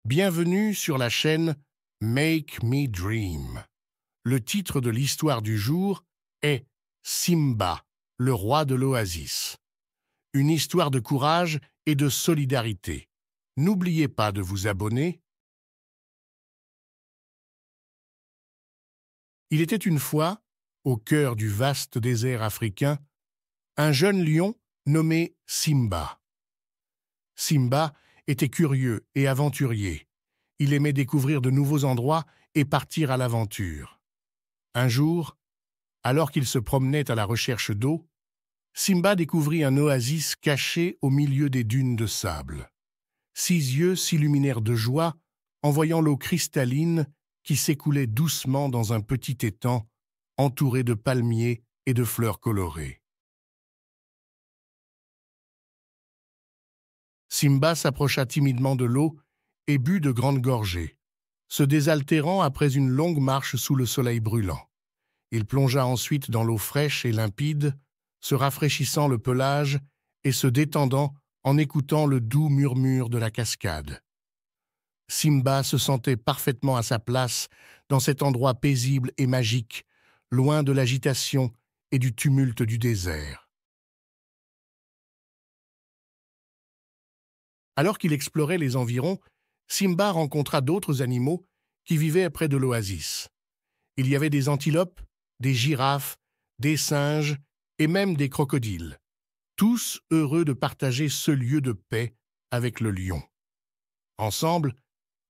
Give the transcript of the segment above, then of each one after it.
Bienvenue sur la chaîne Make Me Dream. Le titre de l'histoire du jour est Simba, le roi de l'Oasis. Une histoire de courage et de solidarité. N'oubliez pas de vous abonner. Il était une fois, au cœur du vaste désert africain, un jeune lion nommé Simba. Simba était curieux et aventurier. Il aimait découvrir de nouveaux endroits et partir à l'aventure. Un jour, alors qu'il se promenait à la recherche d'eau, Simba découvrit un oasis caché au milieu des dunes de sable. Ses yeux s'illuminèrent de joie en voyant l'eau cristalline qui s'écoulait doucement dans un petit étang entouré de palmiers et de fleurs colorées. Simba s'approcha timidement de l'eau et but de grandes gorgées, se désaltérant après une longue marche sous le soleil brûlant. Il plongea ensuite dans l'eau fraîche et limpide, se rafraîchissant le pelage et se détendant en écoutant le doux murmure de la cascade. Simba se sentait parfaitement à sa place dans cet endroit paisible et magique, loin de l'agitation et du tumulte du désert. Alors qu'il explorait les environs, Simba rencontra d'autres animaux qui vivaient près de l'oasis. Il y avait des antilopes, des girafes, des singes et même des crocodiles, tous heureux de partager ce lieu de paix avec le lion. Ensemble,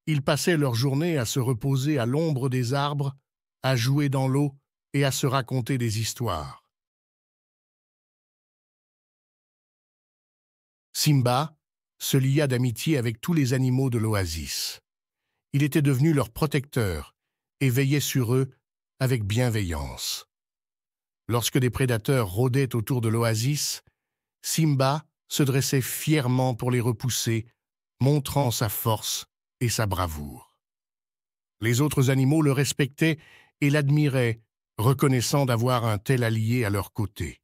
ils passaient leur journée à se reposer à l'ombre des arbres, à jouer dans l'eau et à se raconter des histoires. Simba se lia d'amitié avec tous les animaux de l'oasis. Il était devenu leur protecteur et veillait sur eux avec bienveillance. Lorsque des prédateurs rôdaient autour de l'oasis, Simba se dressait fièrement pour les repousser, montrant sa force et sa bravoure. Les autres animaux le respectaient et l'admiraient, reconnaissant d'avoir un tel allié à leur côté.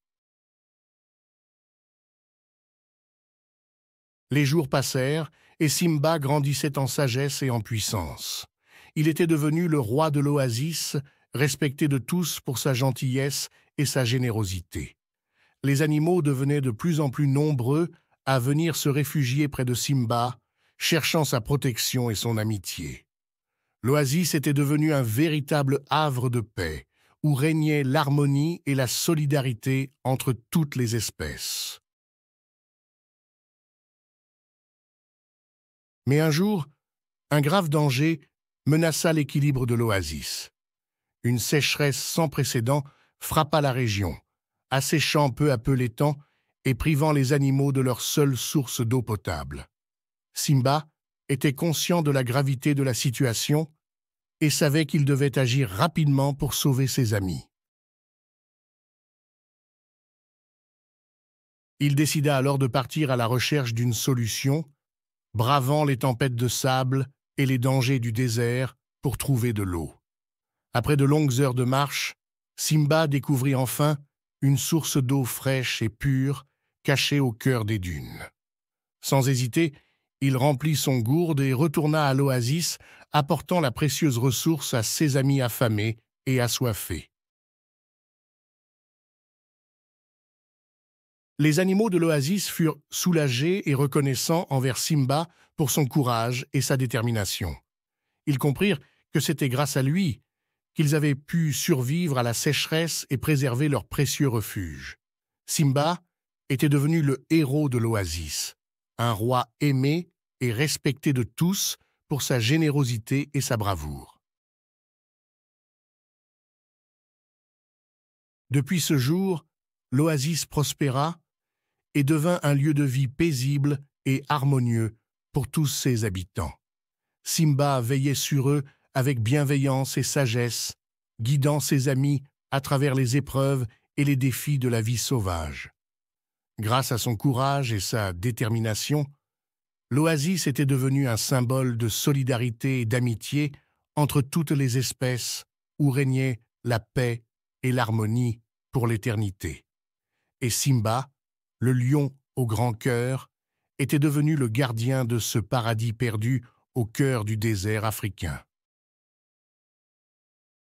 Les jours passèrent et Simba grandissait en sagesse et en puissance. Il était devenu le roi de l'oasis, respecté de tous pour sa gentillesse et sa générosité. Les animaux devenaient de plus en plus nombreux à venir se réfugier près de Simba, cherchant sa protection et son amitié. L'oasis était devenu un véritable havre de paix, où régnait l'harmonie et la solidarité entre toutes les espèces. Mais un jour, un grave danger menaça l'équilibre de l'oasis. Une sécheresse sans précédent frappa la région, asséchant peu à peu l'étang et privant les animaux de leur seule source d'eau potable. Simba était conscient de la gravité de la situation et savait qu'il devait agir rapidement pour sauver ses amis. Il décida alors de partir à la recherche d'une solution, bravant les tempêtes de sable et les dangers du désert pour trouver de l'eau. Après de longues heures de marche, Simba découvrit enfin une source d'eau fraîche et pure cachée au cœur des dunes. Sans hésiter, il remplit son gourde et retourna à l'oasis, apportant la précieuse ressource à ses amis affamés et assoiffés. Les animaux de l'oasis furent soulagés et reconnaissants envers Simba pour son courage et sa détermination. Ils comprirent que c'était grâce à lui qu'ils avaient pu survivre à la sécheresse et préserver leur précieux refuge. Simba était devenu le héros de l'oasis, un roi aimé et respecté de tous pour sa générosité et sa bravoure. Depuis ce jour, l'oasis prospéra et devint un lieu de vie paisible et harmonieux pour tous ses habitants. Simba veillait sur eux avec bienveillance et sagesse, guidant ses amis à travers les épreuves et les défis de la vie sauvage. Grâce à son courage et sa détermination, l'oasis était devenu un symbole de solidarité et d'amitié entre toutes les espèces où régnait la paix et l'harmonie pour l'éternité. Et Simba, le lion au grand cœur, était devenu le gardien de ce paradis perdu au cœur du désert africain.